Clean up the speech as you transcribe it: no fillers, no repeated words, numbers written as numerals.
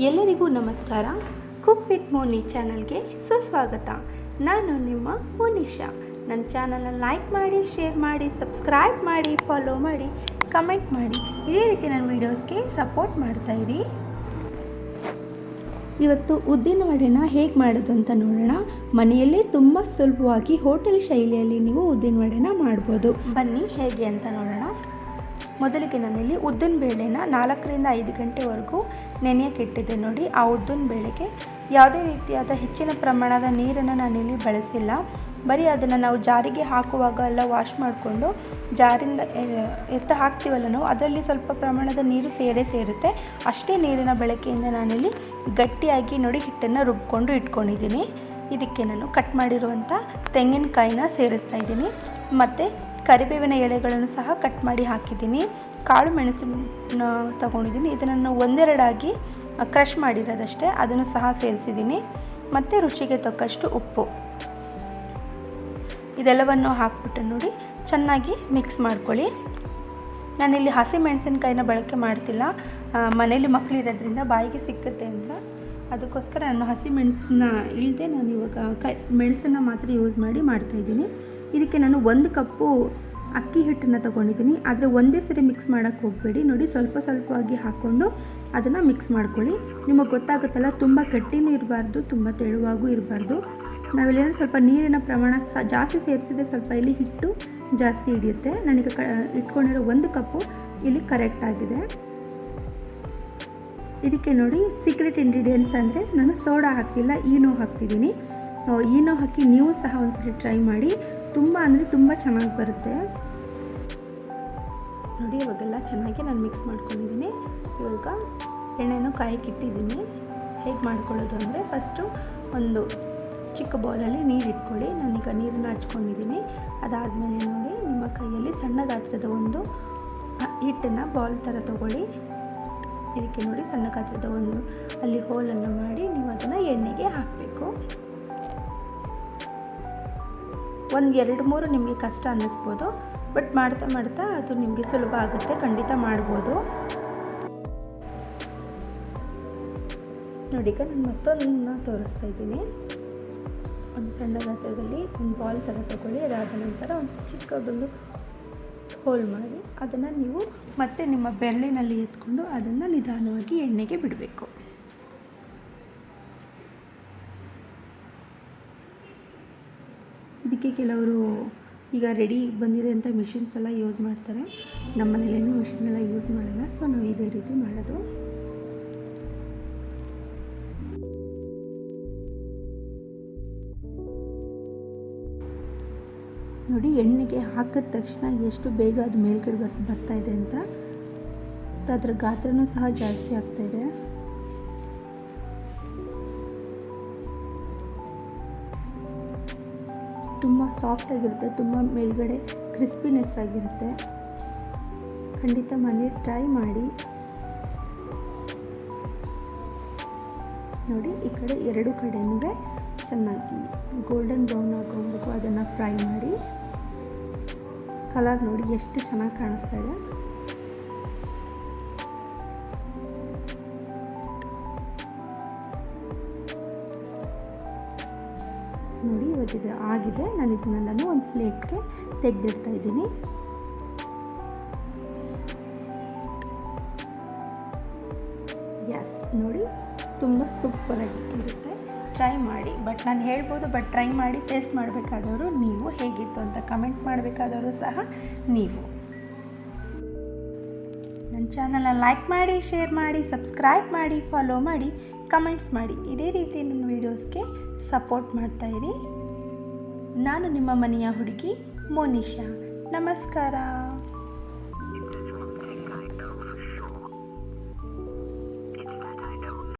ಎಲ್ಲರಿಗೂ ನಮಸ್ಕಾರ. Cook with Moni ಚಾನಲ್ಗೆ ಸುಸ್ವಾಗತ. ನಾನು ನಿಮ್ಮ ಮೋನಿಶಾ. ನನ್ನ ಚಾನಲ್ನ ಲೈಕ್ ಮಾಡಿ, ಶೇರ್ ಮಾಡಿ, ಸಬ್ಸ್ಕ್ರೈಬ್ ಮಾಡಿ, ಫಾಲೋ ಮಾಡಿ, ಕಮೆಂಟ್ ಮಾಡಿ. ಇದೇ ರೀತಿ ನನ್ನ ವೀಡಿಯೋಸ್ಗೆ ಸಪೋರ್ಟ್ ಮಾಡ್ತಾಯಿರಿ. ಇವತ್ತು ಉದ್ದಿನ ವಡೆನ ಹೇಗೆ ಮಾಡೋದು ಅಂತ ನೋಡೋಣ. ಮನೆಯಲ್ಲೇ ತುಂಬ ಸುಲಭವಾಗಿ ಹೋಟೆಲ್ ಶೈಲಿಯಲ್ಲಿ ನೀವು ಉದ್ದಿನ ವಡೆನ ಮಾಡ್ಬೋದು. ಬನ್ನಿ ಹೇಗೆ ಅಂತ ನೋಡೋಣ. ಮೊದಲಿಗೆ ನಾನಿಲ್ಲಿ ಉದ್ದಿನ ಬೇಳೆನ 4ರಿಂದ 5 ಗಂಟೆವರೆಗೂ ನೆನೆಯೋಕೆ ಇಟ್ಟಿದ್ದೆ. ನೋಡಿ, ಆ ಉದ್ದಿನ ಬೇಳೆಗೆ ಯಾವುದೇ ರೀತಿಯಾದ ಹೆಚ್ಚಿನ ಪ್ರಮಾಣದ ನೀರನ್ನು ನಾನಿಲ್ಲಿ ಬಳಸಿಲ್ಲ. ಬರೀ ಅದನ್ನು ನಾವು ಜಾರಿಗೆ ಹಾಕುವಾಗ ಎಲ್ಲ ವಾಶ್ ಮಾಡಿಕೊಂಡು ಜಾರಿಂದ ಎತ್ತ ಹಾಕ್ತೀವಲ್ಲ ನಾವು, ಅದರಲ್ಲಿ ಸ್ವಲ್ಪ ಪ್ರಮಾಣದ ನೀರು ಸೇರುತ್ತೆ. ಅಷ್ಟೇ ನೀರಿನ ಬಳಕೆಯಿಂದ ನಾನಿಲ್ಲಿ ಗಟ್ಟಿಯಾಗಿ ನೋಡಿ ಹಿಟ್ಟನ್ನು ರುಬ್ಕೊಂಡು ಇಟ್ಕೊಂಡಿದ್ದೀನಿ. ಇದಕ್ಕೆ ನಾನು ಕಟ್ ಮಾಡಿರುವಂಥ ತೆಂಗಿನಕಾಯಿನ ಸೇರಿಸ್ತಾ ಇದ್ದೀನಿ. ಮತ್ತು ಕರಿಬೇವಿನ ಎಲೆಗಳನ್ನು ಸಹ ಕಟ್ ಮಾಡಿ ಹಾಕಿದ್ದೀನಿ. ಕಾಳು ಮೆಣಸನ್ನು ತಗೊಂಡಿದ್ದೀನಿ. ಇದನ್ನು ಒಂದೆರಡಾಗಿ ಕ್ರಷ್ ಮಾಡಿರೋದಷ್ಟೇ, ಅದನ್ನು ಸಹ ಸೇರಿಸಿದ್ದೀನಿ. ಮತ್ತು ರುಚಿಗೆ ತಕ್ಕಷ್ಟು ಉಪ್ಪು, ಇದೆಲ್ಲವನ್ನು ಹಾಕ್ಬಿಟ್ಟು ನೋಡಿ ಚೆನ್ನಾಗಿ ಮಿಕ್ಸ್ ಮಾಡ್ಕೊಳ್ಳಿ. ನಾನಿಲ್ಲಿ ಹಸಿ ಮೆಣಸಿನಕಾಯಿನ ಬಳಕೆ ಮಾಡ್ತಿಲ್ಲ. ಮನೇಲಿ ಮಕ್ಕಳಿರೋದ್ರಿಂದ ಬಾಯಿಗೆ ಸಿಕ್ಕುತ್ತೆ ಅಂತ, ಅದಕ್ಕೋಸ್ಕರ ನಾನು ಹಸಿ ಮೆಣಸನ್ನ ಇಲ್ಲದೆ ನಾನು ಇವಾಗ ಮೆಣಸನ್ನು ಮಾತ್ರ ಯೂಸ್ ಮಾಡಿ ಮಾಡ್ತಾಯಿದ್ದೀನಿ. ಇದಕ್ಕೆ ನಾನು 1 ಕಪ್ಪು ಅಕ್ಕಿ ಹಿಟ್ಟನ್ನು ತೊಗೊಂಡಿದ್ದೀನಿ. ಆದರೆ ಒಂದೇ ಸರಿ ಮಿಕ್ಸ್ ಮಾಡೋಕ್ಕೆ ಹೋಗಬೇಡಿ. ನೋಡಿ, ಸ್ವಲ್ಪ ಸ್ವಲ್ಪವಾಗಿ ಹಾಕ್ಕೊಂಡು ಅದನ್ನು ಮಿಕ್ಸ್ ಮಾಡ್ಕೊಳ್ಳಿ. ನಿಮಗೆ ಗೊತ್ತಾಗುತ್ತಲ್ಲ, ತುಂಬ ಗಟ್ಟಿನೂ ಇರಬಾರ್ದು, ತುಂಬ ತೆಳುವಾಗೂ ಇರಬಾರ್ದು. ನಾವಿಲ್ಲೇನೋ ಸ್ವಲ್ಪ ನೀರಿನ ಪ್ರಮಾಣ ಜಾಸ್ತಿ ಸೇರಿಸಿದ್ರೆ ಸ್ವಲ್ಪ ಇಲ್ಲಿ ಹಿಟ್ಟು ಜಾಸ್ತಿ ಹಿಡಿಯುತ್ತೆ. ನನಗೆ ಇಟ್ಕೊಂಡಿರೋ 1 ಕಪ್ಪು ಇಲ್ಲಿ ಕರೆಕ್ಟ್ ಆಗಿದೆ. ಇದಕ್ಕೆ ನೋಡಿ, ಸೀಕ್ರೆಟ್ ಇಂಗ್ರೀಡಿಯೆಂಟ್ಸ್ ಅಂದರೆ ನಾನು ಸೋಡಾ ಹಾಕ್ತಿಲ್ಲ, ಈನೋ ಹಾಕ್ತಿದ್ದೀನಿ. ಈನೋ ಹಾಕಿ ನೀವು ಸಹ ಒಂದ್ಸರಿ ಟ್ರೈ ಮಾಡಿ. ತುಂಬ ಅಂದರೆ ತುಂಬ ಚೆನ್ನಾಗಿ ಬರುತ್ತೆ. ನೋಡಿ, ಇವಾಗೆಲ್ಲ ಚೆನ್ನಾಗಿ ನಾನು ಮಿಕ್ಸ್ ಮಾಡ್ಕೊಂಡಿದ್ದೀನಿ. ಇವಾಗ ಎಣ್ಣೆನೂ ಕಾಯಕ್ಕಿಟ್ಟಿದ್ದೀನಿ. ಹೇಗೆ ಮಾಡ್ಕೊಳ್ಳೋದು ಅಂದರೆ, ಫಸ್ಟು ಒಂದು ಚಿಕ್ಕ ಬೌಲಲ್ಲಿ ನೀರು ಇಟ್ಕೊಳ್ಳಿ. ನಾನೀಗ ನೀರನ್ನು ಹಚ್ಕೊಂಡಿದ್ದೀನಿ. ಅದಾದಮೇಲೆ ನೋಡಿ, ನಿಮ್ಮ ಕೈಯಲ್ಲಿ ಸಣ್ಣ ಗಾತ್ರದ ಒಂದು ಹಿಟ್ಟನ್ನು ಬಾಲ್ ಥರ ತೊಗೊಳ್ಳಿ. ಇದಕ್ಕೆ ನೋಡಿ, ಸಣ್ಣ ಗಾತ್ರದ ಒಂದು ಅಲ್ಲಿ ಹೋಲನ್ನು ಮಾಡಿ ನೀವು ಅದನ್ನು ಎಣ್ಣೆಗೆ ಹಾಕಬೇಕು. 1-2-3 ನಿಮಗೆ ಕಷ್ಟ ಅನ್ನಿಸ್ಬೋದು, ಬಟ್ ಮಾಡ್ತಾ ಮಾಡ್ತಾ ಅದು ನಿಮಗೆ ಸುಲಭ ಆಗುತ್ತೆ. ಖಂಡಿತ ಮಾಡ್ಬೋದು. ನೋಡಿ, ಈಗ ನಾನು ಮತ್ತೊಂದನ್ನು ತೋರಿಸ್ತಾ ಇದ್ದೀನಿ. ಒಂದು ಸಣ್ಣ ಗಾತ್ರದಲ್ಲಿ ಒಂದು ಬಾಲ್ ಥರ ತಗೊಳ್ಳಿ. ಅದಾದ ನಂತರ ಒಂದು ಚಿಕ್ಕದೊಂದು ಹೋಲ್ ಮಾಡಿ ಅದನ್ನು ನೀವು ಮತ್ತೆ ನಿಮ್ಮ ಬೆರಳಿನಲ್ಲಿ ಎತ್ಕೊಂಡು ಅದನ್ನು ನಿಧಾನವಾಗಿ ಎಣ್ಣೆಗೆ ಬಿಡಬೇಕು. ಇದಕ್ಕೆ ಕೆಲವರು ಈಗ ರೆಡಿ ಬಂದಿದೆ ಅಂತ ಮಿಷಿನ್ಸ್ ಎಲ್ಲ ಯೂಸ್ ಮಾಡ್ತಾರೆ. ನಮ್ಮ ಮನೇಲೇನು ಮಿಷಿನೆಲ್ಲ ಯೂಸ್ ಮಾಡಲ್ಲ. ಸೊ ನಾವು ಇದೇ ರೀತಿ ಮಾಡೋದು. ನೋಡಿ, ಎಣ್ಣೆಗೆ ಹಾಕಿದ ತಕ್ಷಣ ಎಷ್ಟು ಬೇಗ ಅದು ಮೇಲ್ಗಡೆ ಬರ್ತಾ ಇದೆ ಅಂತ. ಅದರ ಗಾತ್ರನೂ ಸಹ ಜಾಸ್ತಿ ಆಗ್ತಾಯಿದೆ. ತುಂಬ ಸಾಫ್ಟಾಗಿರುತ್ತೆ, ತುಂಬ ಮೇಲ್ಗಡೆ ಕ್ರಿಸ್ಪಿನೆಸ್ ಆಗಿರುತ್ತೆ. ಖಂಡಿತ ಮನೇಲಿ ಟ್ರೈ ಮಾಡಿ. ನೋಡಿ, ಈ ಕಡೆ 2 ಕಡೆನೂ ಚೆನ್ನಾಗಿ ಗೋಲ್ಡನ್ ಬ್ರೌನ್ ಆಗೋವರೆಗೂ ಅದನ್ನು ಫ್ರೈ ಮಾಡಿ. ಕಲರ್ ನೋಡಿ ಎಷ್ಟು ಚೆನ್ನಾಗಿ ಕಾಣಿಸ್ತಾ ಇದೆ. ನೋಡಿ, ಇವಾಗ ಆಗಿದೆ. ನಾನು ಇದನ್ನೆಲ್ಲನೂ ಒಂದು ಪ್ಲೇಟ್ಗೆ ತೆಗೆದಿಡ್ತಾ ಇದ್ದೀನಿ. ಎಸ್, ನೋಡಿ, ತುಂಬ ಸೂಪರಾಗಿ ಇರುತ್ತೆ. ಟ್ರೈ ಮಾಡಿ. ಬಟ್ ನಾನು ಹೇಳ್ಬೋದು, ಬಟ್ ಟ್ರೈ ಮಾಡಿ ಟೇಸ್ಟ್ ಮಾಡಬೇಕಾದವರು ನೀವು. ಹೇಗಿತ್ತು ಅಂತ ಕಮೆಂಟ್ ಮಾಡಬೇಕಾದವರು ಸಹ ನೀವು. ನನ್ನ ಚಾನಲ್ನ ಲೈಕ್ ಮಾಡಿ, ಶೇರ್ ಮಾಡಿ, ಸಬ್ಸ್ಕ್ರೈಬ್ ಮಾಡಿ, ಫಾಲೋ ಮಾಡಿ, ಕಮೆಂಟ್ಸ್ ಮಾಡಿ. ಇದೇ ರೀತಿ ನನ್ನ ವೀಡಿಯೋಸ್ಗೆ ಸಪೋರ್ಟ್ ಮಾಡ್ತಾಯಿರಿ. ನಾನು ನಿಮ್ಮ ಮನೆಯ ಹುಡುಗಿ ಮೋನಿಶಾ. ನಮಸ್ಕಾರ.